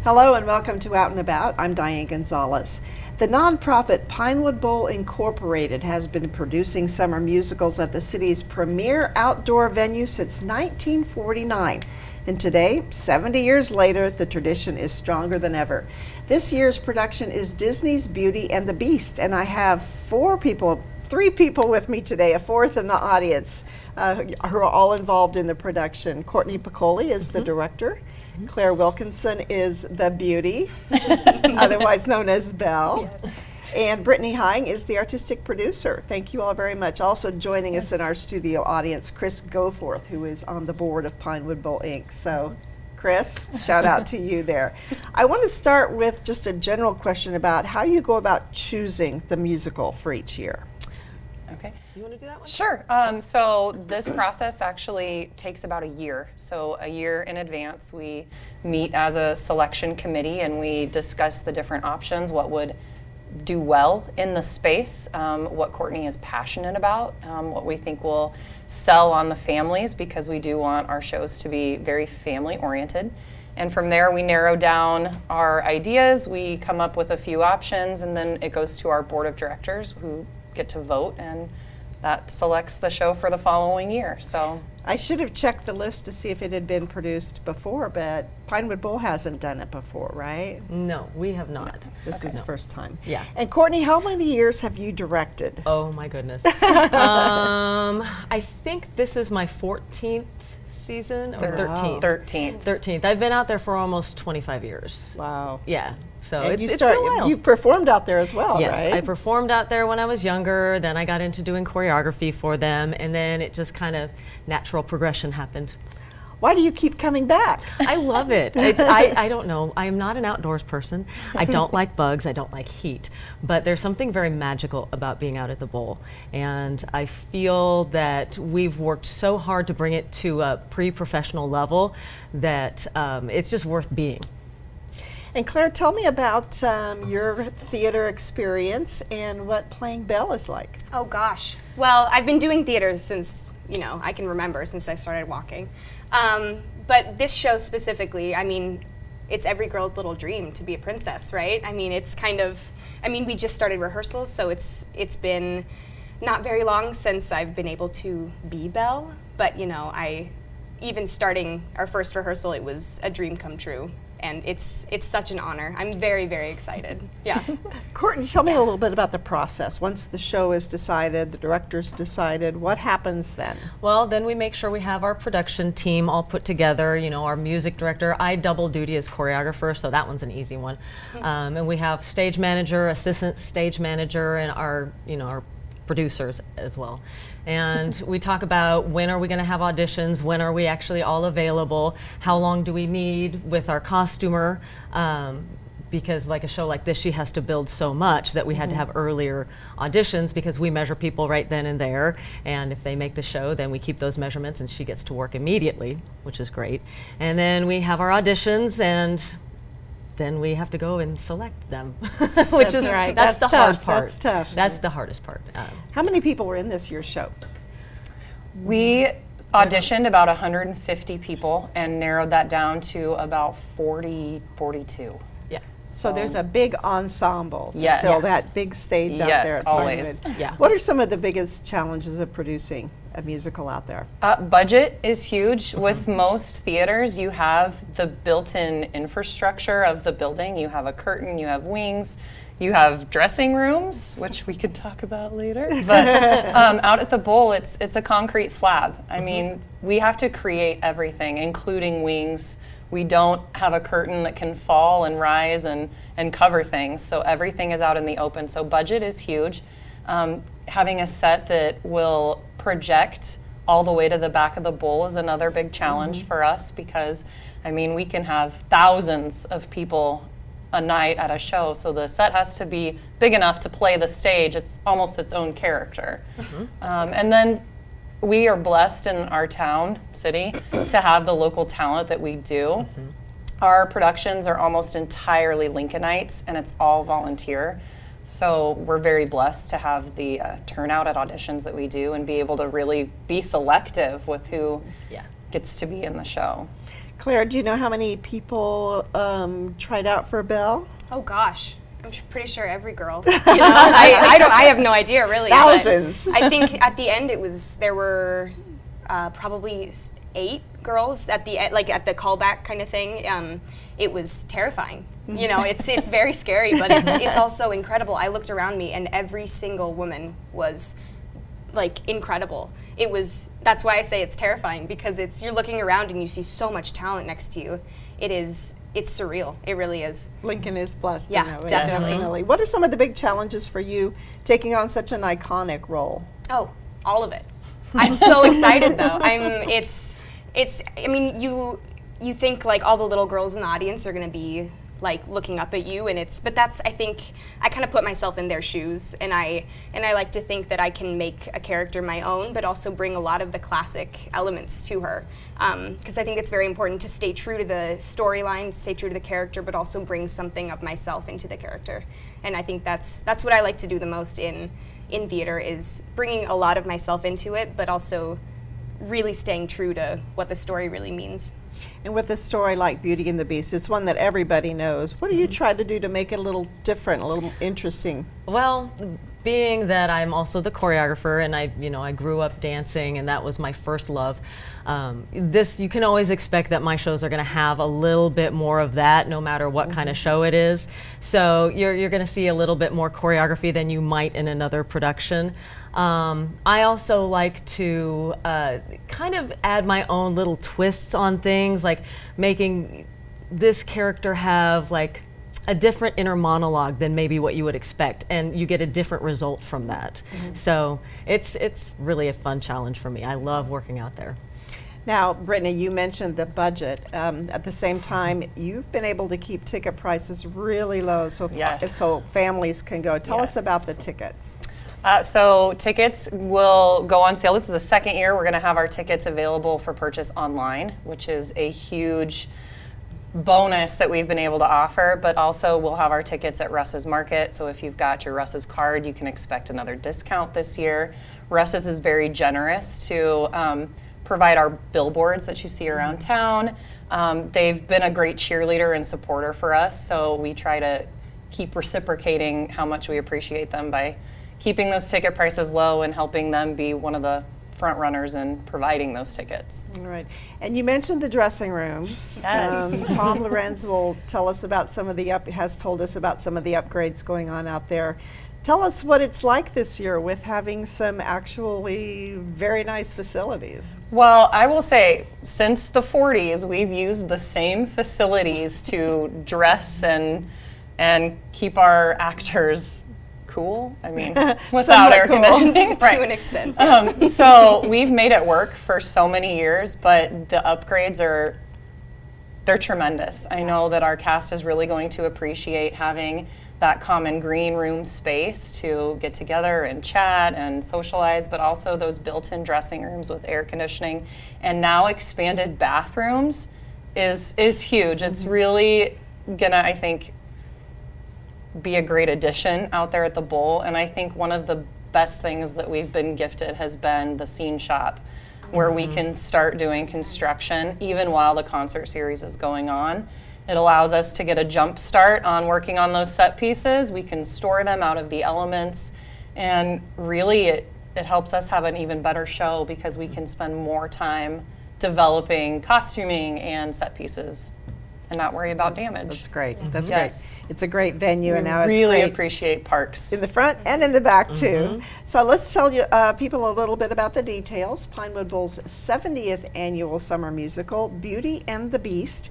Hello and welcome to Out and About. I'm Diane Gonzalez. The nonprofit Pinewood Bowl Incorporated has been producing summer musicals at the city's premier outdoor venue since 1949. And today, 70 years later, the tradition is stronger than ever. This year's production is Disney's Beauty and the Beast, and I have three people with me today, a fourth in the audience, who are all involved in the production. Courtney Piccoli is the director. Claire Wilkinson is the beauty, otherwise known as Belle. Yes. And Brittany Hine is the artistic producer. Thank you all very much. Also joining us in our studio audience, Chris Goforth, who is on the board of Pinewood Bowl Inc. So, Chris, shout out to you there. I want to start with just a general question about how you go about choosing the musical for each year. Okay. You want to do that one? Sure. So this process actually takes about a year. So a year in advance, we meet as a selection committee and we discuss the different options, what would do well in the space, what Courtney is passionate about, what we think will sell on the families, because we do want our shows to be very family oriented. And from there, we narrow down our ideas, we come up with a few options, and then it goes to our board of directors who get to vote, and that selects the show for the following year. So I should have checked the list to see if it had been produced before, but Pinewood Bowl hasn't done it before, right? No, we have not. No, this is the first time. Yeah. And Courtney, how many years have you directed? Oh my goodness. I think this is my 14th season or 13th. 13th. I've been out there for almost 25 years. Wow. Yeah. So and it's been a while. You've performed out there as well, yes, right? I performed out there when I was younger. Then I got into doing choreography for them, and then it just kind of natural progression happened. Why do you keep coming back? I love it. I don't know. I am not an outdoors person. I don't like bugs. I don't like heat. But there's something very magical about being out at the bowl. And I feel that we've worked so hard to bring it to a pre-professional level that it's just worth being. And Claire, tell me about your theater experience and what playing Belle is like. Oh gosh. Well, I've been doing theater since, I can remember, since I started walking. But this show specifically, it's every girl's little dream to be a princess, right? We just started rehearsals, so it's been not very long since I've been able to be Belle, but even starting our first rehearsal, it was a dream come true. And it's such an honor. I'm very, very excited. Yeah. Courtney, tell me a little bit about the process. Once the show is decided, the director's decided, what happens then? Well, then we make sure we have our production team all put together, our music director. I double duty as choreographer, so that one's an easy one. And we have stage manager, assistant stage manager, and our producers as well. And we talk about when are we going to have auditions, when are we actually all available, how long do we need with our costumer, because like a show like this, she has to build so much that we had to have earlier auditions because we measure people right then and there, and if they make the show, then we keep those measurements and she gets to work immediately, which is great. And then we have our auditions, and then we have to go and select them, which is right. That's the hard part. That's tough. That's the hardest part. How many people were in this year's show? we auditioned about 150 people and narrowed that down to about 42. Yeah. So there's a big ensemble to Yes. fill that big stage out there. At always. Pinewood. Yeah. What are some of the biggest challenges of producing a musical out there? Budget is huge. With most theaters, you have the built-in infrastructure of the building. You have a curtain, you have wings, you have dressing rooms, which we could talk about later. But out at the bowl, it's a concrete slab. I mean, we have to create everything, including wings. We don't have a curtain that can fall and rise and cover things. So everything is out in the open. So budget is huge. Having a set that will project all the way to the back of the bowl is another big challenge for us, because we can have thousands of people a night at a show, so the set has to be big enough to play the stage. It's almost its own character. And then we are blessed in our city, to have the local talent that we do. Our productions are almost entirely Lincolnites, and it's all volunteer. So we're very blessed to have the turnout at auditions that we do and be able to really be selective with who gets to be in the show. Claire, do you know how many people tried out for Belle? Oh gosh, I'm pretty sure every girl. You know, I have no idea really. but Thousands. I think at the end there were probably 8 girls at the end, like at the callback kind of thing. It was terrifying. You know, it's very scary, but it's also incredible. I looked around me and every single woman was like incredible. That's why I say it's terrifying, because you're looking around and you see so much talent next to you. It's surreal. It really is. Lincoln is blessed. Yeah, in that way, definitely. What are some of the big challenges for you taking on such an iconic role? Oh, all of it. I'm so excited though. I mean, you think like all the little girls in the audience are gonna be like looking up at you, but that's, I think, I kind of put myself in their shoes, and I like to think that I can make a character my own, but also bring a lot of the classic elements to her, because I think it's very important to stay true to the storyline, stay true to the character, but also bring something of myself into the character. And I think that's what I like to do the most in theater, is bringing a lot of myself into it, but also really staying true to what the story really means. And with a story like Beauty and the Beast, it's one that everybody knows. What do you try to do to make it a little different, a little interesting? Well, being that I'm also the choreographer, and I grew up dancing, and that was my first love. You can always expect that my shows are going to have a little bit more of that, no matter what kind of show it is. So you're going to see a little bit more choreography than you might in another production. I also like to kind of add my own little twists on things, like making this character have like a different inner monologue than maybe what you would expect, and you get a different result from that. So it's really a fun challenge for me. I love working out there. Now, Brittany, you mentioned the budget. At the same time, you've been able to keep ticket prices really low, so Yes. so families can go. Tell us Yes. about the tickets. So tickets will go on sale. This is the second year we're going to have our tickets available for purchase online, which is a huge bonus that we've been able to offer. But also we'll have our tickets at Russ's Market. So if you've got your Russ's card, you can expect another discount this year. Russ's is very generous to provide our billboards that you see around town. They've been a great cheerleader and supporter for us. So we try to keep reciprocating how much we appreciate them by keeping those ticket prices low and helping them be one of the front runners in providing those tickets. All right. And you mentioned the dressing rooms. Yes. Tom Lorenz will tell us about has told us about some of the upgrades going on out there. Tell us what it's like this year with having some actually very nice facilities. Well, I will say, since the 40s, we've used the same facilities to dress and keep our actors cool. I mean, without Somewhat air cool. conditioning. To an extent. Yes. So we've made it work for so many years, but the upgrades they're tremendous. I know that our cast is really going to appreciate having that common green room space to get together and chat and socialize, but also those built-in dressing rooms with air conditioning, and now expanded bathrooms is huge. It's really gonna, I think, be a great addition out there at the Bowl. And I think one of the best things that we've been gifted has been the scene shop, where we can start doing construction even while the concert series is going on. It allows us to get a jump start on working on those set pieces. We can store them out of the elements, and really it helps us have an even better show because we can spend more time developing costuming and set pieces and not worry about damage. That's great. That's Yes. great. It's a great venue, and now it's really great appreciate parks. in the front and in the back too. So let's tell you people a little bit about the details. Pinewood Bowl's 70th annual summer musical, Beauty and the Beast.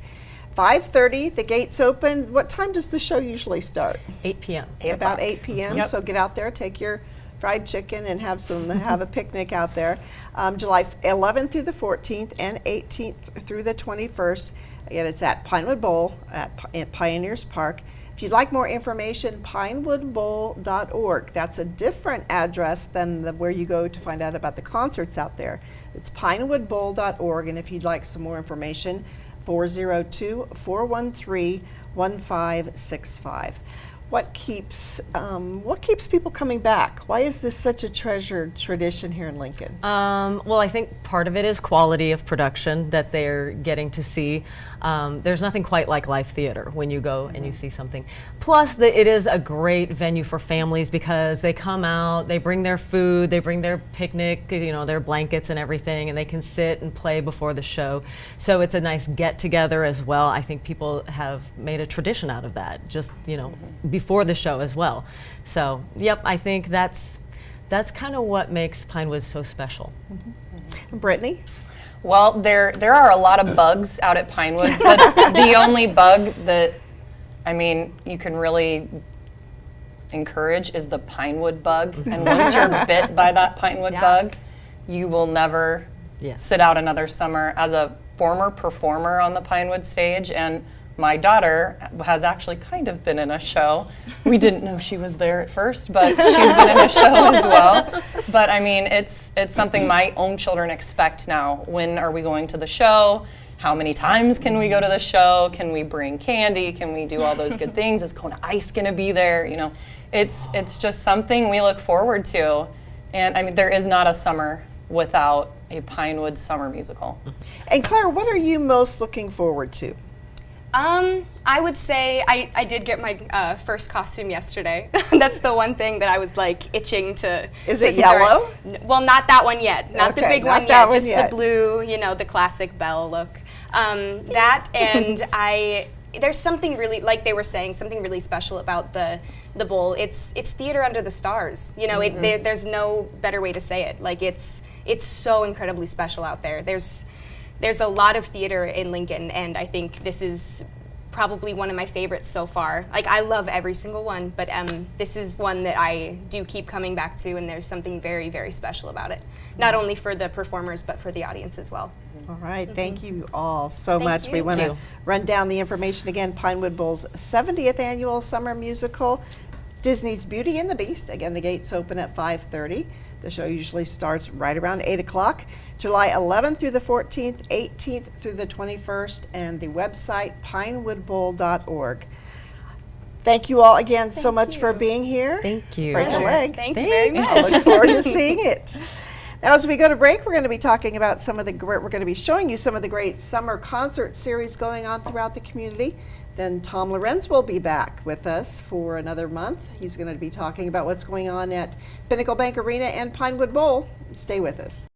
5:30, the gates open. What time does the show usually start? 8 p.m. About 8 p.m. Yep. So get out there, take your fried chicken, and have a picnic out there. July 11th through the 14th and 18th through the 21st. Again, it's at Pinewood Bowl at Pioneers Park. If you'd like more information, pinewoodbowl.org. That's a different address than where you go to find out about the concerts out there. It's pinewoodbowl.org, and if you'd like some more information, 402-413-1565. What keeps people coming back? Why is this such a treasured tradition here in Lincoln? Well, I think part of it is quality of production that they're getting to see. There's nothing quite like live theater when you go and you see something. Plus, it is a great venue for families because they come out, they bring their food, they bring their picnic, their blankets and everything, and they can sit and play before the show. So it's a nice get together as well. I think people have made a tradition out of that, just before the show as well. So, yep, I think that's kind of what makes Pinewood so special. Brittany? Well, there are a lot of bugs out at Pinewood, but the only bug that, you can really encourage is the Pinewood bug. And once you're bit by that Pinewood bug, you will never sit out another summer. As a former performer on the Pinewood stage, and my daughter has actually kind of been in a show. We didn't know she was there at first, but she's been in a show as well. But it's something my own children expect now. When are we going to the show? How many times can we go to the show? Can we bring candy? Can we do all those good things? Is Kona Ice gonna be there? It's just something we look forward to. And there is not a summer without a Pinewood summer musical. And Claire, what are you most looking forward to? I would say I did get my first costume yesterday. That's the one thing that I was itching to. Is to it start. yellow? Well, not that one yet. Not the Okay, big not one that yet. one Just yet. the blue, the classic Belle look. That and there's something really, like they were saying, something really special about the bowl. It's theater under the stars. There's no better way to say it. It's so incredibly special out there. There's a lot of theater in Lincoln, and I think this is probably one of my favorites so far. I love every single one, but this is one that I do keep coming back to, and there's something very, very special about it. Not only for the performers, but for the audience as well. All right, thank you all so Thank much. We you. want to Thank you. run down the information again. Pinewood Bowl's 70th annual summer musical, Disney's Beauty and the Beast. Again, the gates open at 5:30. The show usually starts right around 8 o'clock. July 11th through the 14th, 18th through the 21st, and the website pinewoodbowl.org. Thank you all again so much for being here. Thank you. Break a leg. Thank you very Thanks. I much. look forward to seeing it. Now, as we go to break, we're going to be talking about we're going to be showing you some of the great summer concert series going on throughout the community. Then Tom Lorenz will be back with us for another month. He's going to be talking about what's going on at Pinnacle Bank Arena and Pinewood Bowl. Stay with us.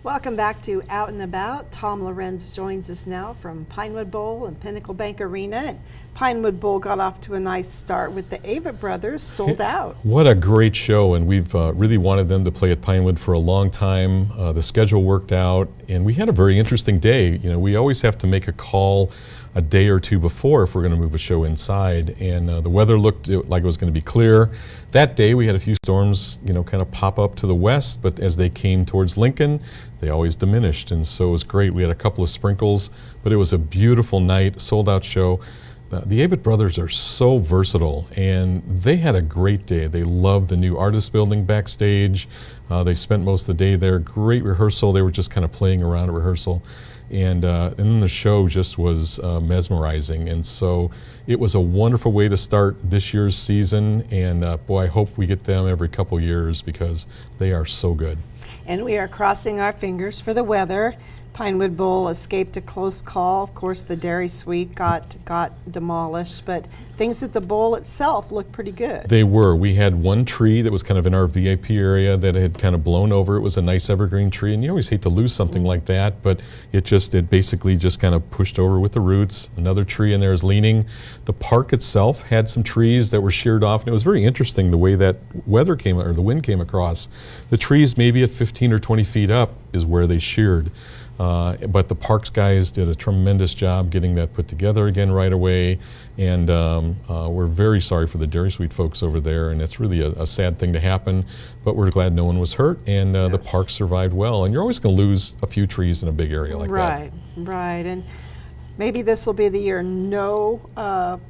Welcome back to Out and About. Tom Lorenz joins us now from Pinewood Bowl and Pinnacle Bank Arena. And Pinewood Bowl got off to a nice start with the Avett Brothers, sold out. What a great show, and we've really wanted them to play at Pinewood for a long time. The schedule worked out, and we had a very interesting day. We always have to make a call a day or two before if we're going to move a show inside, and the weather looked like it was going to be clear. That day we had a few storms, kind of pop up to the west, but as they came towards Lincoln, they always diminished, and so it was great. We had a couple of sprinkles, but it was a beautiful night, sold out show. the Avett brothers are so versatile, and they had a great day. They loved the new artist building backstage. They spent most of the day there. Great rehearsal. They were just kind of playing around at rehearsal. And then the show just was mesmerizing. And so it was a wonderful way to start this year's season. And boy, I hope we get them every couple years because they are so good. And we are crossing our fingers for the weather. Pinewood Bowl escaped a close call. Of course, the Dairy Suite got demolished, but things at the bowl itself look pretty good. They were. We had one tree that was kind of in our VIP area that had kind of blown over. It was a nice evergreen tree, and you always hate to lose something like that, but it basically just kind of pushed over with the roots. Another tree in there is leaning. The park itself had some trees that were sheared off, and it was very interesting the way that the wind came across. The trees maybe at 15 or 20 feet up is where they sheared. But the parks guys did a tremendous job getting that put together again right away, and we're very sorry for the Dairy Suite folks over there, and it's really a sad thing to happen, but we're glad no one was hurt, and the park survived well. And you're always going to lose a few trees in a big area like that. Right. And maybe this will be the year no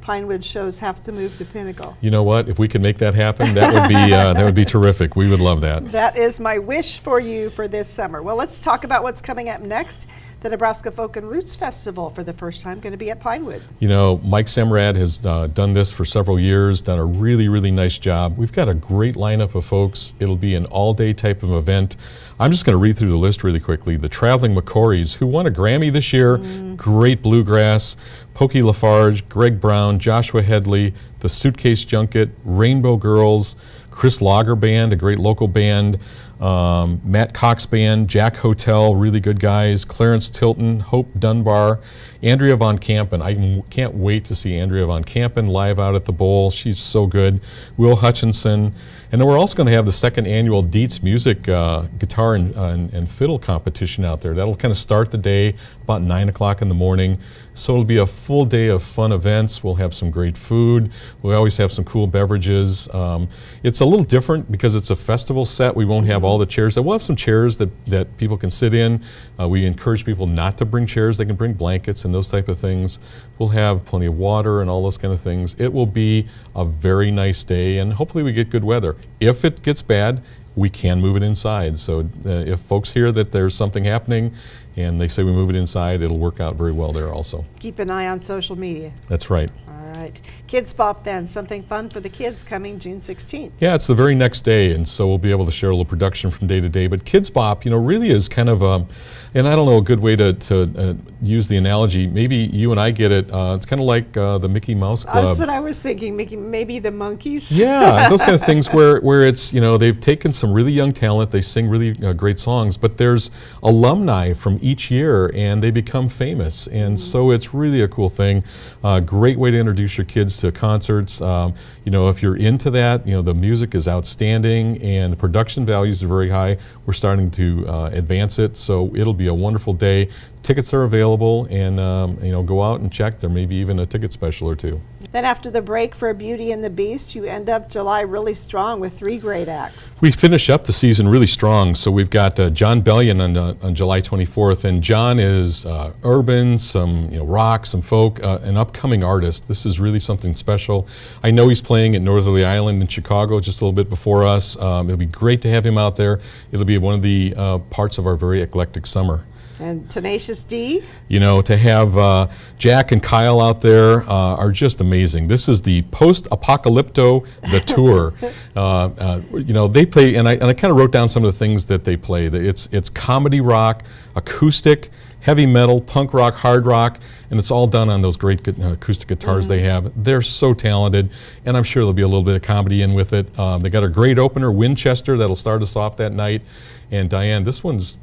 Pinewood shows have to move to Pinnacle. You know what? If we could make that happen, that would be terrific. We would love that. That is my wish for you for this summer. Well, let's talk about what's coming up next. The Nebraska Folk and Roots Festival, for the first time, going to be at Pinewood. You know, Mike Semrad has done this for several years, done a really, really nice job. We've got a great lineup of folks. It'll be an all-day type of event. I'm just going to read through the list really quickly. The Traveling McCourys, who won a Grammy this year, great bluegrass. Pokey Lafarge, Greg Brown, Joshua Headley, the Suitcase Junket, Rainbow Girls, Chris Lager Band, a great local band, Matt Cox Band, Jack Hotel, really good guys, Clarence Tilton, Hope Dunbar, Andrea Von Campen. I can't wait to see Andrea Von Campen live out at the Bowl. She's so good. Will Hutchinson. And then we're also going to have the second annual Dietz Music guitar and fiddle competition out there. That'll kind of start the day about 9 o'clock in the morning. So it'll be a full day of fun events. We'll have some great food. We always have some cool beverages. It's a little different because it's a festival set. We won't have all the chairs. We'll have some chairs that people can sit in. We encourage people not to bring chairs. They can bring blankets and those type of things. We'll have plenty of water and all those kind of things. It will be a very nice day, and hopefully we get good weather. If it gets bad, we can move it inside. So if folks hear that there's something happening and they say we move it inside, it'll work out very well there also. Keep an eye on social media. That's right. All right. Kids Bop then, something fun for the kids coming June 16th. Yeah, it's the very next day, and so we'll be able to share a little production from day to day. But Kids Bop, really is kind of and I don't know a good way to use the analogy. Maybe you and I get it. It's kind of like the Mickey Mouse Club. That's what I was thinking, maybe the monkeys. Yeah, those kind of things where it's, they've taken some really young talent, they sing really great songs, but there's alumni from each year, and they become famous. And so it's really a cool thing. Great way to introduce your kids to concerts. If you're into that, the music is outstanding, and the production values are very high. We're starting to advance it, so it'll be a wonderful day. Tickets are available, and go out and check. There may be even a ticket special or two. Then after the break for Beauty and the Beast, you end up July really strong with 3 great acts. We finish up the season really strong. So we've got John Bellion on July 24th, and John is urban, some rock, some folk, an upcoming artist. This is really something special. I know he's playing at Northerly Island in Chicago just a little bit before us. It'll be great to have him out there. It'll be one of the parts of our very eclectic summer. And Tenacious D? To have Jack and Kyle out there are just amazing. This is the Post-Apocalypto, the tour. They play, and I kind of wrote down some of the things that they play. It's comedy rock, acoustic, heavy metal, punk rock, hard rock, and it's all done on those great acoustic guitars they have. They're so talented, and I'm sure there'll be a little bit of comedy in with it. They got a great opener, Winchester, that'll start us off that night. And Diane, this one's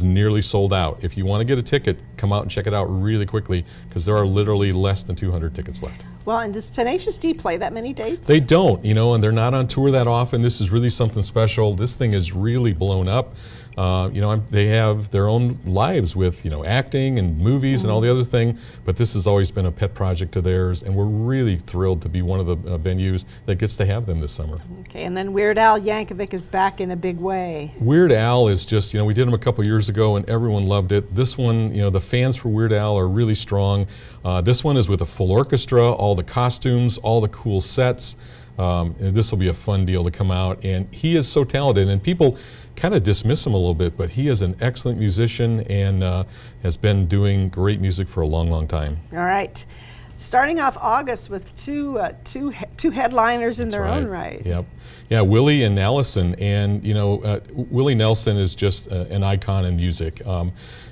nearly sold out. If you want to get a ticket, come out and check it out really quickly, because there are literally less than 200 tickets left. Well, and does Tenacious D play that many dates? They don't, and they're not on tour that often. This is really something special. This thing is really blown up. They have their own lives with, acting and movies and all the other thing, but this has always been a pet project of theirs, and we're really thrilled to be one of the venues that gets to have them this summer. Okay, and then Weird Al Yankovic is back in a big way. Weird Al is just, we did him a couple years ago and everyone loved it. This one, the fans for Weird Al are really strong. This one is with a full orchestra, all the costumes, all the cool sets. This will be a fun deal to come out, and he is so talented, and people kind of dismiss him a little bit, but he is an excellent musician and has been doing great music for a long, long time. All right. Starting off August with two headliners in their own right. Yep. Yeah, Willie and Allison. And, Willie Nelson is just an icon in music.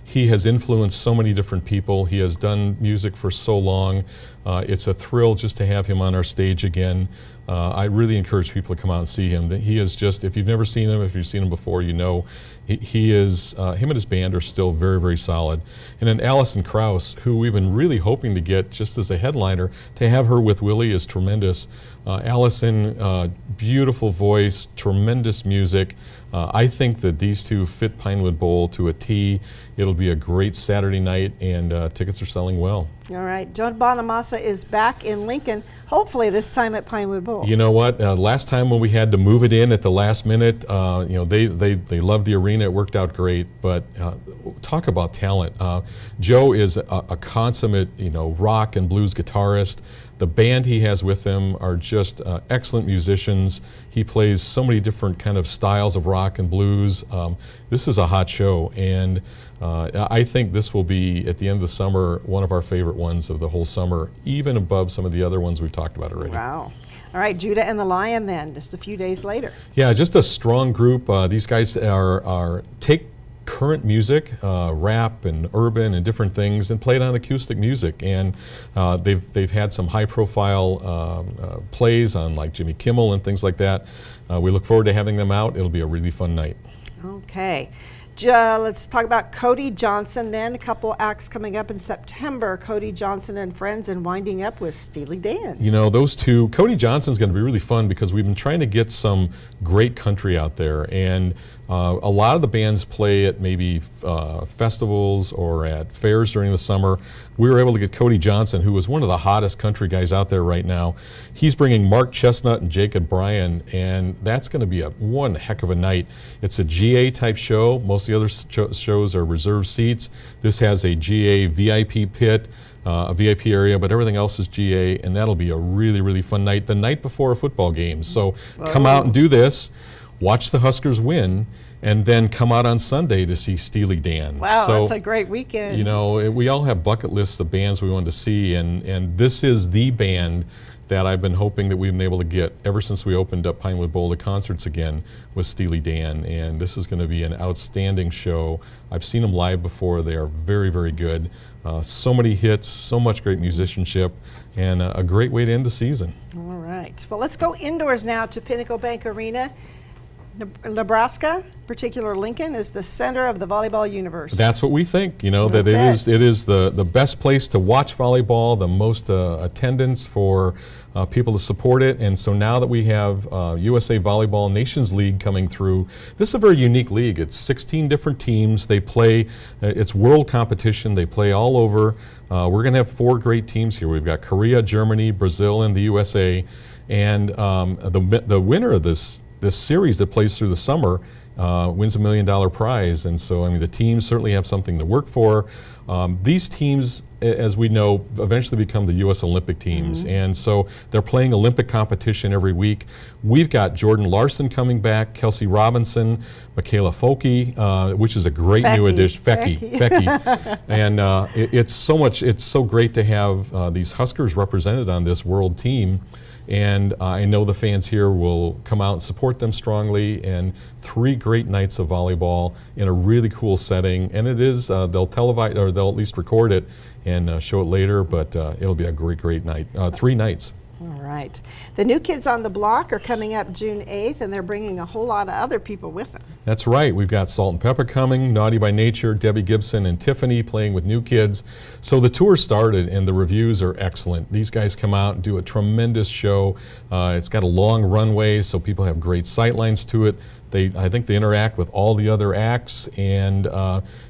He has influenced so many different people. He has done music for so long. It's a thrill just to have him on our stage again. I really encourage people to come out and see him. He is just, if you've never seen him, if you've seen him before, he is, him and his band are still very, very solid. And then Alison Krauss, who we've been really hoping to get just as a headliner, to have her with Willie is tremendous. Allison, beautiful voice, tremendous music. I think that these two fit Pinewood Bowl to a T. It'll be a great Saturday night, and tickets are selling well. All right. Joan Bonamassa is back in Lincoln, hopefully this time at Pinewood Bowl. You know what? Last time when we had to move it in at the last minute, they loved the arena. It worked out great. But talk about talent. Joe is a consummate, rock and blues guitarist. The band he has with him are just excellent musicians. He plays so many different kind of styles of rock and blues. This is a hot show, and I think this will be, at the end of the summer, one of our favorite ones of the whole summer, even above some of the other ones we've talked about already. Wow. All right, Judah and the Lion then, just a few days later. Yeah, just a strong group. These guys take current music, rap and urban and different things, and play it on acoustic music. And they've had some high-profile plays on like Jimmy Kimmel and things like that. We look forward to having them out. It'll be a really fun night. Okay. Let's talk about Cody Johnson then. A couple acts coming up in September. Cody Johnson and Friends, and winding up with Steely Dan. Those two, Cody Johnson's going to be really fun because we've been trying to get some great country out there. And a lot of the bands play at maybe festivals or at fairs during the summer. We were able to get Cody Johnson, who is one of the hottest country guys out there right now. He's bringing Mark Chestnut and Jacob Bryan, and that's going to be one heck of a night. It's a GA type show. Most of the other shows are reserved seats. This has a GA VIP pit, a VIP area, but everything else is GA, and that'll be a really, really fun night, the night before a football game. So come out and do this, watch the Huskers win, and then come out on Sunday to see Steely Dan. Wow, so, that's a great weekend. We all have bucket lists of bands we want to see, and this is the band that I've been hoping that we've been able to get ever since we opened up Pinewood Bowl to concerts again with Steely Dan, and this is going to be an outstanding show. I've seen them live before. They are very, very good. So many hits, so much great musicianship, and a great way to end the season. All right. Well, let's go indoors now to Pinnacle Bank Arena. Nebraska, particular Lincoln, is the center of the volleyball universe. That's what we think, that That's it is the best place to watch volleyball, the most attendance for people to support it. And so now that we have USA Volleyball Nations League coming through, this is a very unique league. It's 16 different teams. They play, it's world competition. They play all over. We're going to have 4 great teams here. We've got Korea, Germany, Brazil, and the USA. And the winner of this series that plays through the summer wins $1 million prize. And so, the teams certainly have something to work for. These teams, as we know, eventually become the U.S. Olympic teams. Mm-hmm. And so they're playing Olympic competition every week. We've got Jordan Larson coming back, Kelsey Robinson, Michaela Folke, which is a great new addition. Fecky. And it's so great to have these Huskers represented on this world team. And I know the fans here will come out and support them strongly, and 3 great nights of volleyball in a really cool setting. And it is, they'll televise, or they'll at least record it and show it later, but it'll be a great, great night. 3 nights. All right. The New Kids on the Block are coming up June 8th, and they're bringing a whole lot of other people with them. That's right. We've got Salt and Pepper coming, Naughty by Nature, Debbie Gibson, and Tiffany playing with New Kids. So the tour started, and the reviews are excellent. These guys come out and do a tremendous show. It's got a long runway, so people have great sightlines to it. I think they interact with all the other acts, and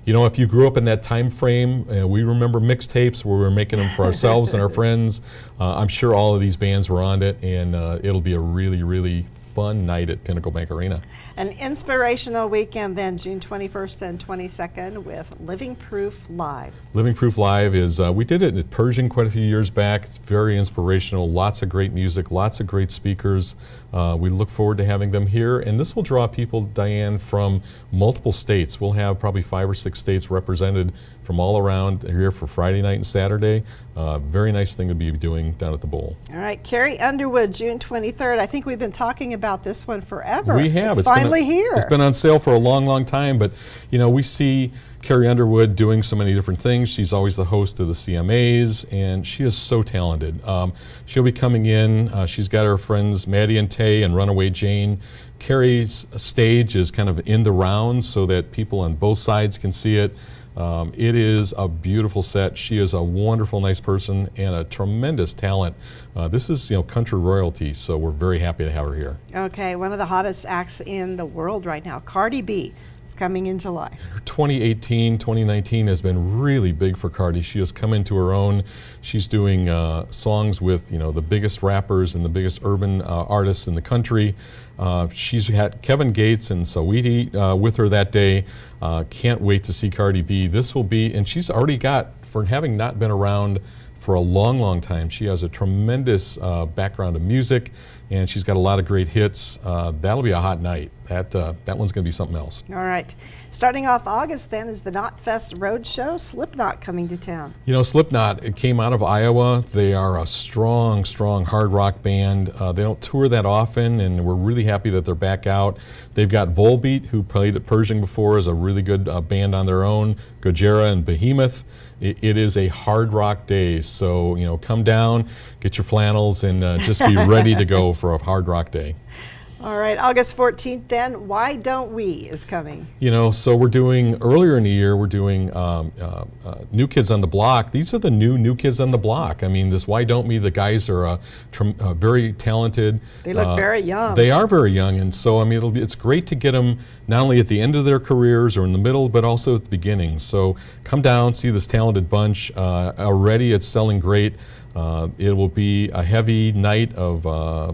if you grew up in that time frame, we remember mixtapes where we were making them for ourselves and our friends. I'm sure all of these bands were on it, and it'll be a really, really fun night at Pinnacle Bank Arena. An inspirational weekend then, June 21st and 22nd with Living Proof Live. Living Proof Live is, we did it at Pershing quite a few years back. It's very inspirational, lots of great music, lots of great speakers. We look forward to having them here, and this will draw people, Diane, from multiple states. We'll have probably 5 or 6 states represented from all around. They're here for Friday night and Saturday. Very nice thing to be doing down at the Bowl. All right, Carrie Underwood, June 23rd. I think we've been talking about this one forever. We have. It's finally here. It's been on sale for a long, long time, but we see Carrie Underwood doing so many different things. She's always the host of the CMAs, and she is so talented. She'll be coming in. She's got her friends Maddie and Tay and Runaway Jane. Carrie's stage is kind of in the rounds so that people on both sides can see it. It is a beautiful set. She is a wonderful, nice person and a tremendous talent. This is, country royalty, so we're very happy to have her here. Okay, one of the hottest acts in the world right now, Cardi B, is coming in July. 2018, 2019 has been really big for Cardi. She has come into her own. She's doing songs with, the biggest rappers and the biggest urban artists in the country. She's had Kevin Gates and Saweetie with her that day. Can't wait to see Cardi B. This will be, and she's already got, for having not been around for a long, long time, she has a tremendous background of music, and she's got a lot of great hits. That'll be a hot night. That one's going to be something else. All right. Starting off August then is the Knotfest Roadshow. Slipknot coming to town. Slipknot, it came out of Iowa. They are a strong, strong hard rock band. They don't tour that often, and we're really happy that they're back out. They've got Volbeat, who played at Pershing before, is a really good band on their own. Gojira and Behemoth. It is a hard rock day, so come down, get your flannels, and just be ready to go for a hard rock day. All right, August 14th then, Why Don't We is coming. So we're doing, earlier in the year, we're doing New Kids on the Block. These are the new Kids on the Block. I mean, this Why Don't We, the guys are very talented. They look very young. They are very young, and so, it's great to get them not only at the end of their careers or in the middle, but also at the beginning. So come down, see this talented bunch. Already it's selling great. It will be a heavy night of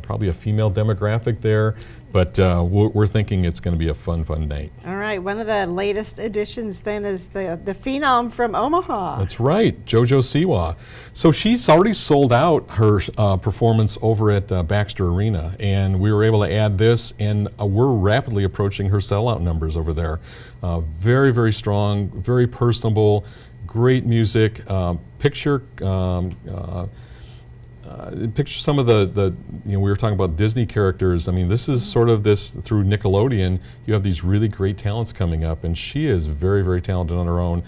probably a female demographic there, but we're thinking it's going to be a fun night. All right, one of the latest additions then is the Phenom from Omaha. That's right, JoJo Siwa. So she's already sold out her performance over at Baxter Arena, and we were able to add this, and we're rapidly approaching her sellout numbers over there. Very, very strong, very personable, great music. Picture some of the we were talking about Disney characters. This is sort of this through Nickelodeon. You have these really great talents coming up, and she is very, very talented on her own.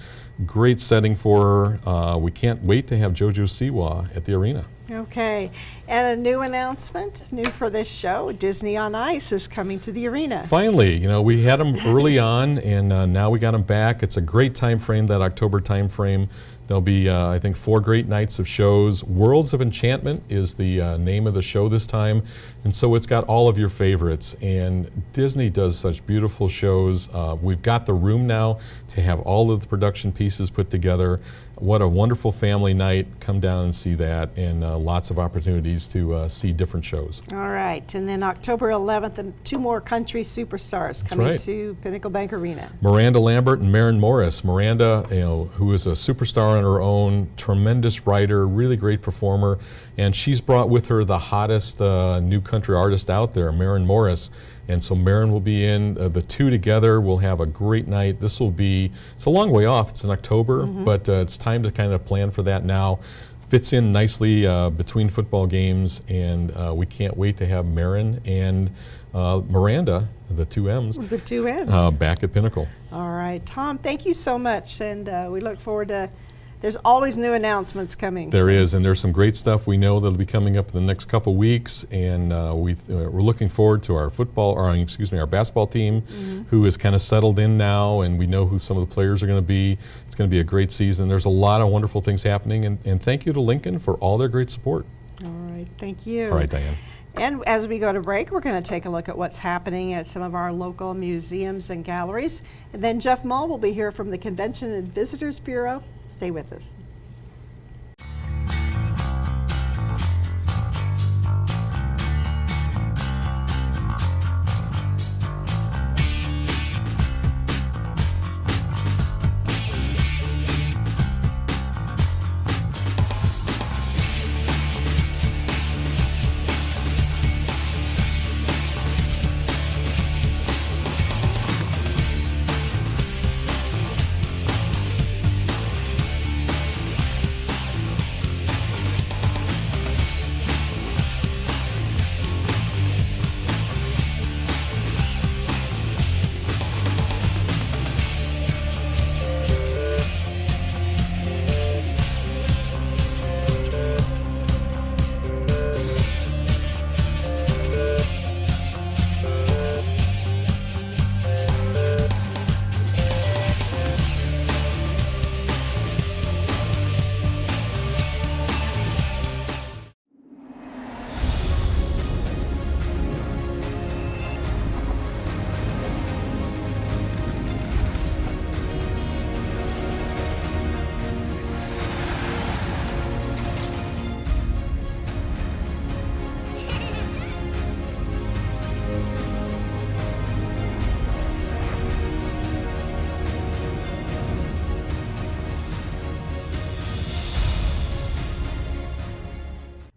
Great setting for her. We can't wait to have JoJo Siwa at the arena. Okay, and a new announcement, new for this show, Disney on Ice is coming to the arena. Finally, we had them early on, and now we got them back. It's a great time frame, that October time frame. There'll be, I think, 4 great nights of shows. Worlds of Enchantment is the name of the show this time, and so it's got all of your favorites. And Disney does such beautiful shows. We've got the room now to have all of the production pieces put together. What a wonderful family night. Come down and see that, and lots of opportunities to see different shows. All right, and then October 11th, and 2 more country superstars coming to Pinnacle Bank Arena. Miranda Lambert and Maren Morris. Miranda, who is a superstar on her own, tremendous writer, really great performer, and she's brought with her the hottest new country artist out there, Maren Morris. And so Maren will be in, the two together will have a great night. It's a long way off, it's in October, but it's time to kind of plan for that now. Fits in nicely between football games, and we can't wait to have Maren and Miranda, the 2 M's. The 2 M's. Back at Pinnacle. All right, Tom, thank you so much, and we look forward to There's always new announcements coming. There is, and there's some great stuff we know that'll be coming up in the next couple weeks, and we're looking forward to our our basketball team, who is kind of settled in now, and we know who some of the players are going to be. It's going to be a great season. There's a lot of wonderful things happening, and thank you to Lincoln for all their great support. All right, thank you. All right, Diane. And as we go to break, we're going to take a look at what's happening at some of our local museums and galleries. And then Jeff Mull will be here from the Convention and Visitors Bureau. Stay with us.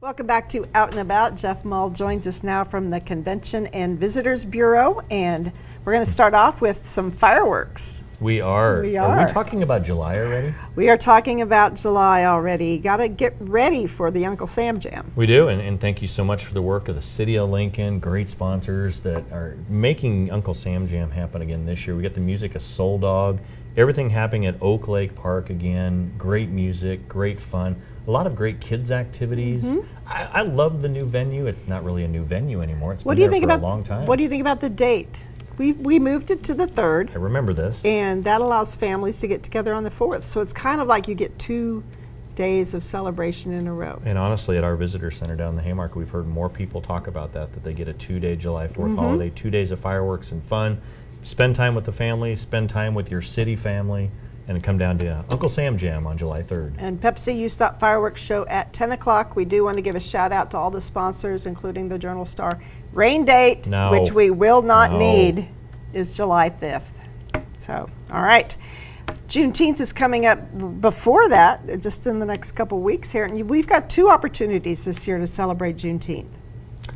Welcome back to Out and About. Jeff Mull joins us now from the Convention and Visitors Bureau, and we're going to start off with some fireworks. We are. We Are are. we talking about July already? We are talking about July already. Got to get ready for the Uncle Sam Jam. We do, and thank you so much for the work of the City of Lincoln, great sponsors that are making Uncle Sam Jam happen again this year. We got the music of Soul Dog, everything happening at Oak Lake Park again, great music, great fun, a lot of great kids activities. I love the new venue. It's not really a new venue anymore. It's What been do you there think for about a long time. What do you think about the date? We moved it to the 3rd. I remember this. And that allows families to get together on the 4th. So it's kind of like you get 2 days of celebration in a row. And honestly, at our visitor center down in the Haymarket, we've heard more people talk about that they get a 2-day July 4th holiday, 2 days of fireworks and fun. Spend time with the family, spend time with your city family, and come down to Uncle Sam Jam on July 3rd. And Pepsi You Stop Fireworks Show at 10 o'clock. We do want to give a shout out to all the sponsors, including the Journal Star. Rain date, No. which we will not No. need, is July 5th. So, all right. Juneteenth is coming up before that, just in the next couple weeks here. And we've got 2 opportunities this year to celebrate Juneteenth.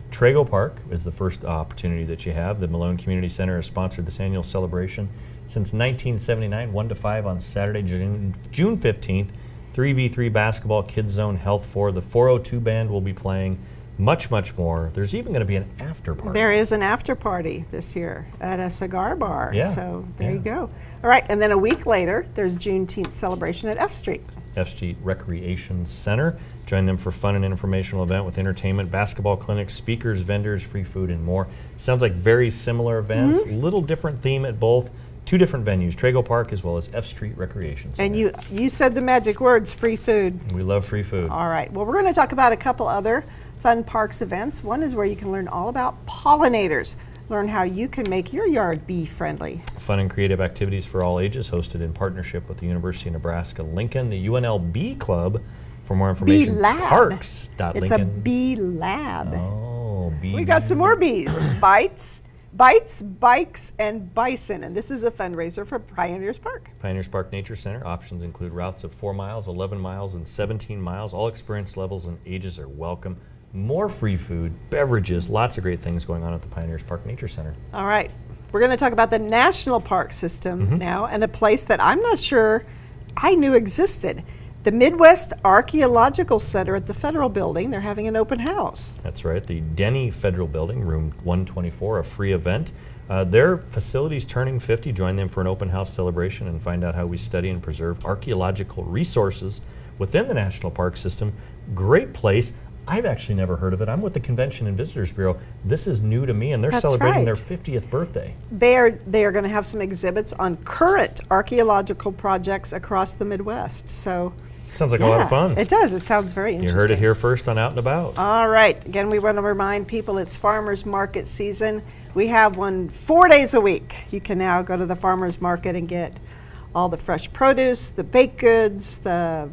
Trago Park is the first opportunity that you have. The Malone Community Center has sponsored this annual celebration since 1979, 1 to 5 on Saturday, June 15th. 3v3 basketball, Kids Zone, Health 4. The 402 band will be playing. Much, much more. There's even going to be an after party. There is an after party this year at a cigar bar. Yeah, So there you yeah. go. All right. And then a week later, there's Juneteenth celebration at F Street. F Street Recreation Center. Join them for fun and informational event with entertainment, basketball clinics, speakers, vendors, free food, and more. Sounds like very similar events. Little different theme at both. 2 different venues, Trago Park as well as F Street Recreation Center. And you said the magic words, free food. We love free food. All right. Well, we're going to talk about a couple other Fun Parks events. One is where you can learn all about pollinators. Learn how you can make your yard bee friendly. Fun and creative activities for all ages, hosted in partnership with the University of Nebraska-Lincoln, the UNL Bee Club. For more Bee information, lab. parks.lincoln. It's a bee lab. Oh, bees. We got some more bees. Bites, bikes, and bison. And this is a fundraiser for Pioneers Park. Pioneers Park Nature Center. Options include routes of 4 miles, 11 miles, and 17 miles. All experience levels and ages are welcome. More free food, beverages, lots of great things going on at the Pioneers Park Nature Center. All right. We're going to talk about the national park system now, and a place that I'm not sure I knew existed. The Midwest Archaeological Center at the Federal Building. They're having an open house. That's right, the Denny Federal Building, room 124, a free event Their facility's turning 50. Join them for an open house celebration and find out how we study and preserve archaeological resources within the National Park System. Great place. I've actually never heard of it. I'm with the Convention and Visitors Bureau. This is new to me, and they're That's celebrating their right. 50th birthday. They are going to have some exhibits on current archaeological projects across the Midwest. So, Sounds like a lot of fun. It does. It sounds very You interesting. heard it here first on Out and About. All right. Again, we want to remind people it's farmers market season. We have one 4 days a week. You can now go to the farmers market and get all the fresh produce, the baked goods, the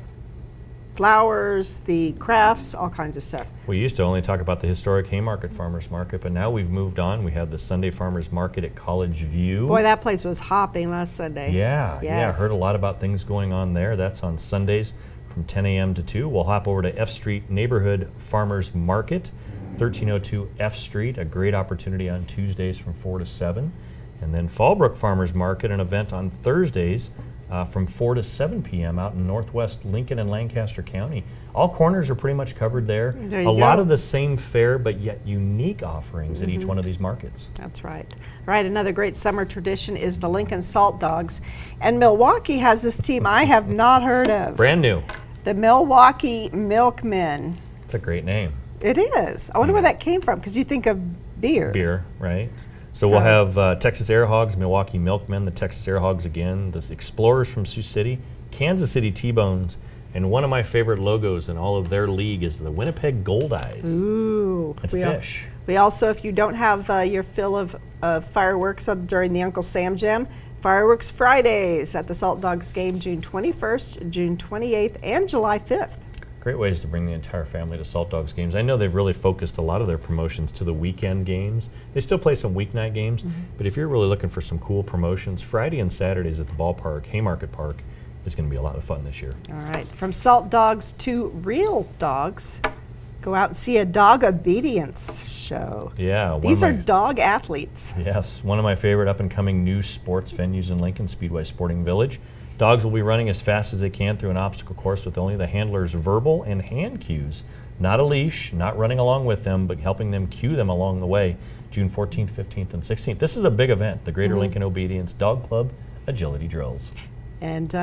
flowers, the crafts, all kinds of stuff. We used to only talk about the historic Haymarket Farmers Market, but now we've moved on. We have the Sunday Farmers Market at College View. Boy, that place was hopping last Sunday. Yeah, Yes. heard a lot about things going on there. That's on Sundays from 10 a.m. to 2. We'll hop over to F Street Neighborhood Farmers Market, 1302 F Street, a great opportunity on Tuesdays from 4 to 7. And then Fallbrook Farmers Market, an event on Thursdays from 4 to 7 p.m. out in northwest Lincoln and Lancaster County. All corners are pretty much covered there. There A you lot go. of the same fare, but yet unique offerings at each one of these markets. That's right. All right, another great summer tradition is the Lincoln Salt Dogs. And Milwaukee has this team I have not heard of. Brand new. The Milwaukee Milkmen. It's a great name. It is. I wonder where that came from, because you think of beer. Beer, right? So we'll So- have Texas Air Hogs, Milwaukee Milkmen, the Texas Air Hogs again, the Explorers from Sioux City, Kansas City T-Bones, and one of my favorite logos in all of their league is the Winnipeg Gold Eyes. Ooh. It's a we al- fish. We also, if you don't have your fill of fireworks during the Uncle Sam Jam, Fireworks Fridays at the Salt Dogs game June 21st, June 28th, and July 5th. Great ways to bring the entire family to Salt Dogs games. I know they've really focused a lot of their promotions to the weekend games. They still play some weeknight games, but if you're really looking for some cool promotions, Friday and Saturdays at the ballpark, Haymarket Park, is going to be a lot of fun this year. All right, from Salt Dogs to Real Dogs, go out and see a dog obedience show. Yeah, These are dog athletes. Yes, one of my favorite up-and-coming new sports venues in Lincoln, Speedway Sporting Village. Dogs will be running as fast as they can through an obstacle course with only the handler's verbal and hand cues. Not a leash, not running along with them, but helping them cue them along the way. June 14th, 15th, and 16th. This is a big event, the Greater Lincoln Obedience Dog Club Agility Drills. And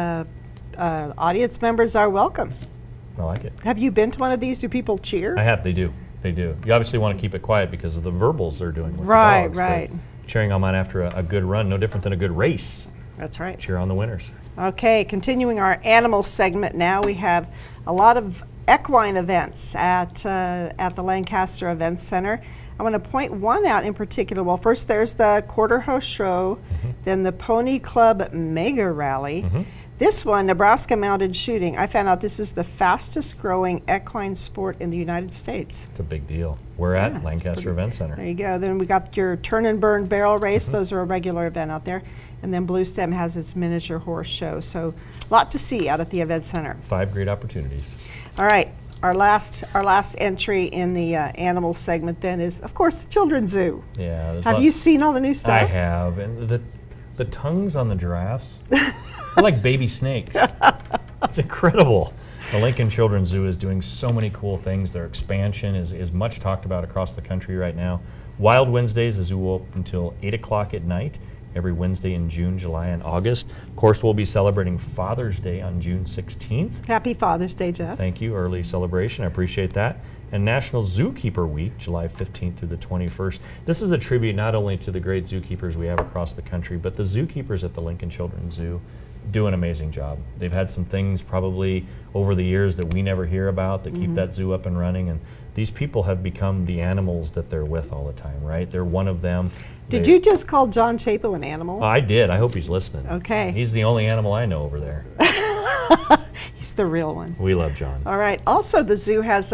audience members are welcome. I like it. Have you been to one of these? Do people cheer? I have, they do. They do. You obviously want to keep it quiet because of the verbals they're doing with Right, the dogs. right. But cheering them on after a good run, no different than a good race. That's right. Cheer on the winners. Okay, continuing our animal segment now, we have a lot of equine events at the Lancaster Events Center. I want to point one out in particular. Well, first there's the Quarter Horse Show, then the Pony Club Mega Rally. This one, Nebraska Mounted Shooting, I found out this is the fastest growing equine sport in the United States. It's a big deal. We're at it's Lancaster pretty- Event Center. There you go. Then we got your Turn and Burn Barrel Race. Those are a regular event out there. And then Blue Stem has its miniature horse show. So a lot to see out at the event center. 5 great opportunities. All right. Our last entry in the animal segment then is, of course, the Children's Zoo. Yeah. there's Have you lots- seen all the new I stuff? have, and the tongues on the giraffes are like baby snakes. It's incredible. The Lincoln Children's Zoo is doing so many cool things. Their expansion is much talked about across the country right now. Wild Wednesdays, the zoo will open until 8 o'clock at night every Wednesday in June, July, and August. Of course, we'll be celebrating Father's Day on June 16th. Happy Father's Day, Jeff. Thank you, early celebration. I appreciate that. And National Zookeeper Week, July 15th through the 21st. This is a tribute not only to the great zookeepers we have across the country, but the zookeepers at the Lincoln Children's Zoo do an amazing job. They've had some things probably over the years that we never hear about that keep that zoo up and running. And these people have become the animals that they're with all the time, right? They're one of them. Did They- you just call John Chapo an animal? I did. I hope he's listening. Okay. He's the only animal I know over there. He's the real one. We love John. All right. Also, the zoo has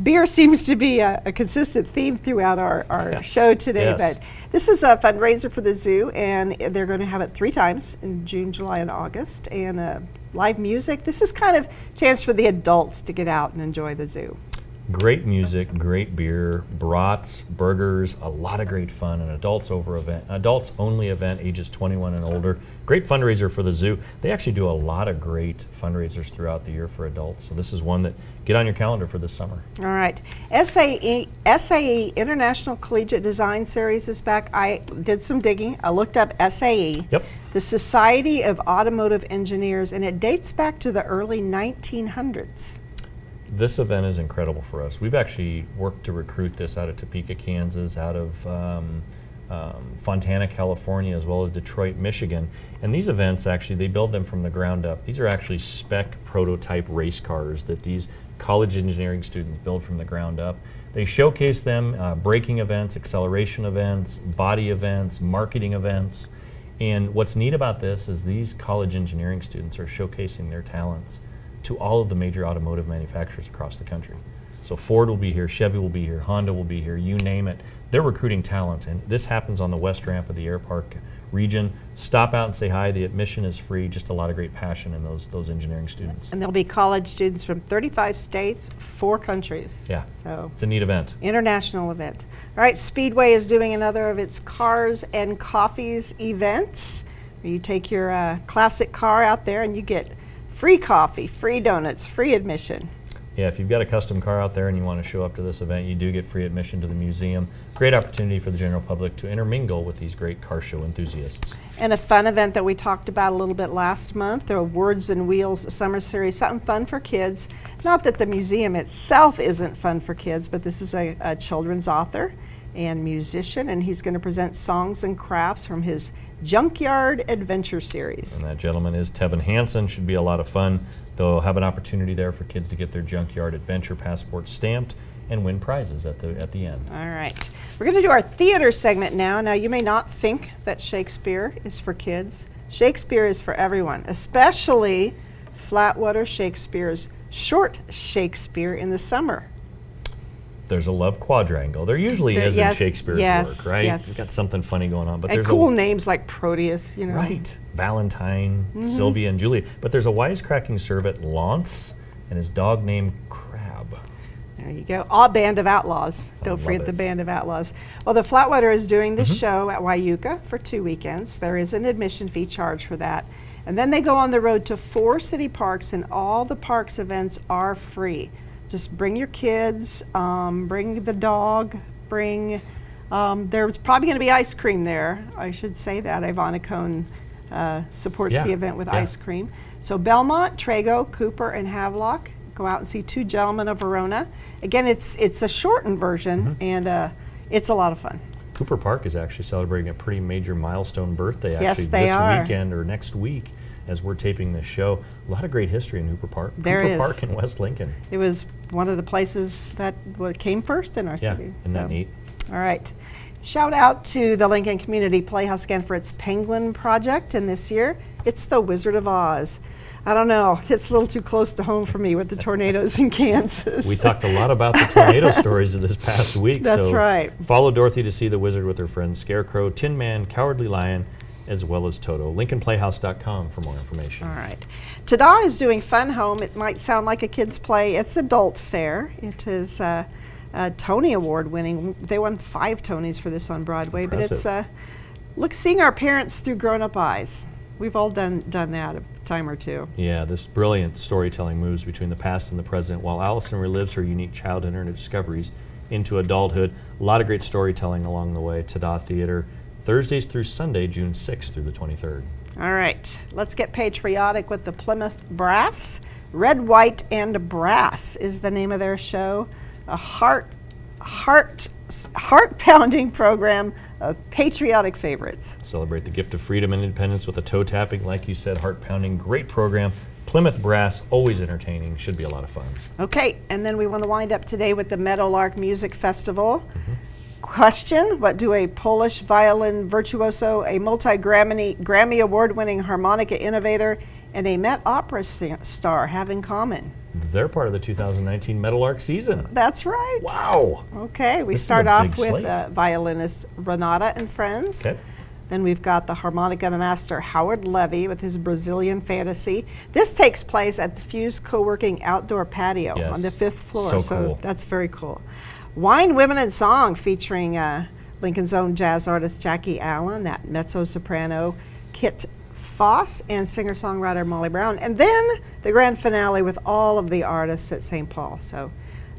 beer seems to be a consistent theme throughout our Yes, show today. yes. But this is a fundraiser for the zoo, and they're going to have it 3 times in June, July, and August. And live music. This is kind of a chance for the adults to get out and enjoy the zoo. Great music, great beer, brats, burgers, a lot of great fun, an adults only event, ages 21 and older. Great fundraiser for the zoo. They actually do a lot of great fundraisers throughout the year for adults. So this is one that get on your calendar for this summer. All right. SAE International Collegiate Design Series is back. I did some digging. I looked up SAE, Yep. the Society of Automotive Engineers, and it dates back to the early 1900s. This event is incredible for us. We've actually worked to recruit this out of Topeka, Kansas, out of Fontana, California, as well as Detroit, Michigan. And these events, actually, they build them from the ground up. These are actually spec prototype race cars that these college engineering students build from the ground up. They showcase them, braking events, acceleration events, body events, marketing events. And what's neat about this is these college engineering students are showcasing their talents to all of the major automotive manufacturers across the country. So Ford will be here, Chevy will be here, Honda will be here, you name it. They're recruiting talent, and this happens on the west ramp of the Air Park region. Stop out and say hi. The admission is free. Just a lot of great passion in those engineering students. And there'll be college students from 35 states, 4 countries. Yeah, So it's a neat event. international event. All right, Speedway is doing another of its Cars and Coffees events. You take your classic car out there and you get free coffee, free donuts, free admission. Yeah, if you've got a custom car out there and you want to show up to this event, you do get free admission to the museum. Great opportunity for the general public to intermingle with these great car show enthusiasts. And a fun event that we talked about a little bit last month, the Words and Wheels Summer Series, something fun for kids. Not that the museum itself isn't fun for kids, but this is a children's author and musician, and he's going to present songs and crafts from his Junkyard Adventure Series. And that gentleman is Tevin Hansen. Should be a lot of fun. They'll have an opportunity there for kids to get their Junkyard Adventure passport stamped and win prizes at the end. All right. We're going to do our theater segment now. Now, you may not think that Shakespeare is for kids. Shakespeare is for everyone, especially Flatwater Shakespeare's Short Shakespeare in the Summer. There's a love quadrangle. There usually There- is yes, in Shakespeare's yes, work, right? yes. You've got something funny going on, but And there's cool a names like Proteus, you know. right Valentine, Sylvia, and Julia. But there's a wisecracking servant, Launce, and his dog named Crab. There you go. All Band of Outlaws. Don't love forget the it. Band of Outlaws. Well, the Flatwater is doing this show at Wyuka for 2 weekends. There is an admission fee charge for that. And then they go on the road to 4 city parks, and all the parks events are free. Just bring your kids, bring the dog, there's probably going to be ice cream there. I should say that. Ivana Cone supports Yeah, the event with yeah. ice cream. So Belmont, Trago, Cooper, and Havelock. Go out and see Two Gentlemen of Verona. Again, it's a shortened version, and it's a lot of fun. Cooper Park is actually celebrating a pretty major milestone birthday actually Yes, they this are. weekend or next week as we're taping this show. A lot of great history in Cooper Park. There Cooper is. Park in West Lincoln. It was one of the places that came first in our Yeah, city. isn't that neat? All right. Shout out to the Lincoln Community Playhouse again for its Penguin project, and this year it's the Wizard of Oz. I don't know, it's a little too close to home for me with the tornadoes in Kansas. We talked a lot about the tornado stories of this past week. That's so right. Follow Dorothy to see the wizard with her friends Scarecrow, Tin Man, Cowardly Lion, as well as Toto. LincolnPlayhouse.com for more information. All right. Tada is doing Fun Home. It might sound like a kid's play. It's adult fare. It is Tony Award winning. They won 5 Tonys for this on Broadway, but it's seeing our parents through grown-up eyes. We've all done that a time or two. Yeah, this brilliant storytelling moves between the past and the present while Allison relives her unique childhood and her discoveries into adulthood. A lot of great storytelling along the way. Tada Theater, Thursdays through Sunday, June 6th through the 23rd. All right, let's get patriotic with the Plymouth Brass. Red, White, and Brass is the name of their show. A heart-pounding program of patriotic favorites. Celebrate the gift of freedom and independence with a toe-tapping, like you said, heart-pounding, great program. Plymouth Brass, always entertaining, should be a lot of fun. Okay, and then we want to wind up today with the Meadowlark Music Festival. Question: what do a Polish violin virtuoso, a multi-Grammy award-winning harmonica innovator, and a Met Opera star have in common? They're part of the 2019 Meadowlark season. That's right. Wow. Okay, we This is start a off big with slate. violinist Renata and Friends. Okay. Then we've got the harmonica master Howard Levy with his Brazilian Fantasy. This takes place at the Fuse Co-working Outdoor Patio on the Yes. 5th floor. So cool. That's very cool. Wine, Women, and Song featuring Lincoln's own jazz artist Jackie Allen, that mezzo-soprano Kit Foss, and singer-songwriter Molly Brown. And then the grand finale with all of the artists at St. Paul. So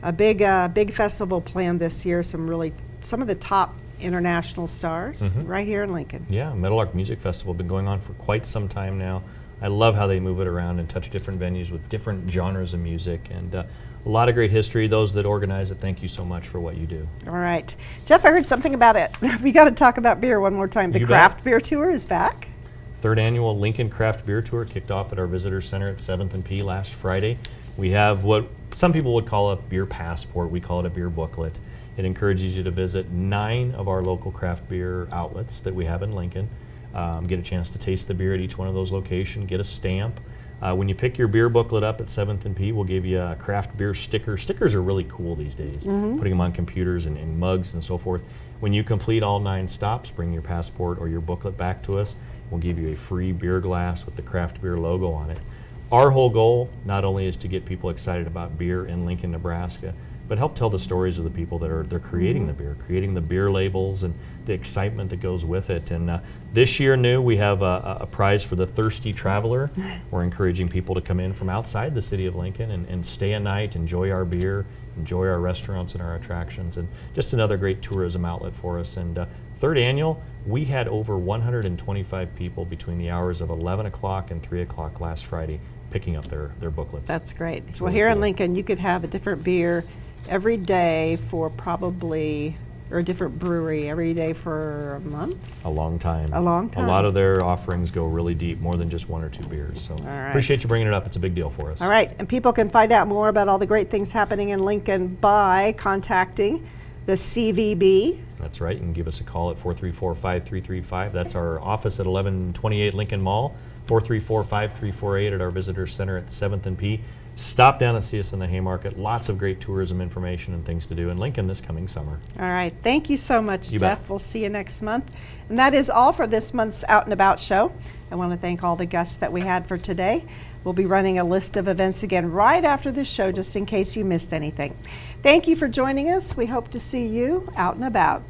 a big festival planned this year. Some of the top international stars right here in Lincoln. Yeah, Meadowlark Music Festival been going on for quite some time now. I love how they move it around and touch different venues with different genres of music, and a lot of great history. Those that organize it, thank you so much for what you do. All right. Jeff, I heard something about it. We got to talk about beer one more time. The You bet. craft beer tour is back. Third annual Lincoln Craft Beer Tour kicked off at our Visitor Center at 7th and P last Friday. We have what some people would call a beer passport. We call it a beer booklet. It encourages you to visit 9 of our local craft beer outlets that we have in Lincoln. Get a chance to taste the beer at each one of those locations, get a stamp. When you pick your beer booklet up at 7th and P, we'll give you a craft beer sticker. Stickers are really cool these days, putting them on computers and mugs and so forth. When you complete all 9 stops, bring your passport or your booklet back to us. We'll give you a free beer glass with the craft beer logo on it. Our whole goal not only is to get people excited about beer in Lincoln, Nebraska, but help tell the stories of the people that are creating the beer, creating the beer labels and the excitement that goes with it. And this year new, we have a prize for the Thirsty Traveler. We're encouraging people to come in from outside the city of Lincoln and stay a night, enjoy our beer, enjoy our restaurants and our attractions, and just another great tourism outlet for us. And third annual, we had over 125 people between the hours of 11 o'clock and 3 o'clock last Friday picking up their booklets. That's great. It's Well, really here in cool. Lincoln, you could have a different beer every day for or a different brewery every day for a month. A long time. A long time. A lot of their offerings go really deep, more than just 1 or 2 beers. So right. appreciate you bringing it up. It's a big deal for us. All right, and people can find out more about all the great things happening in Lincoln by contacting the CVB. That's right. You can give us a call at 434-5335. That's our office at 1128 Lincoln Mall. 434-5348 at our Visitor Center at 7th and P. Stop down and see us in the Haymarket. Lots of great tourism information and things to do in Lincoln this coming summer. All right, thank you so much, You Jeff. bet. We'll see you next month. And that is all for this month's Out and About show. I want to thank all the guests that we had for today. We'll be running a list of events again right after this show, just in case you missed anything. Thank you for joining us. We hope to see you out and about.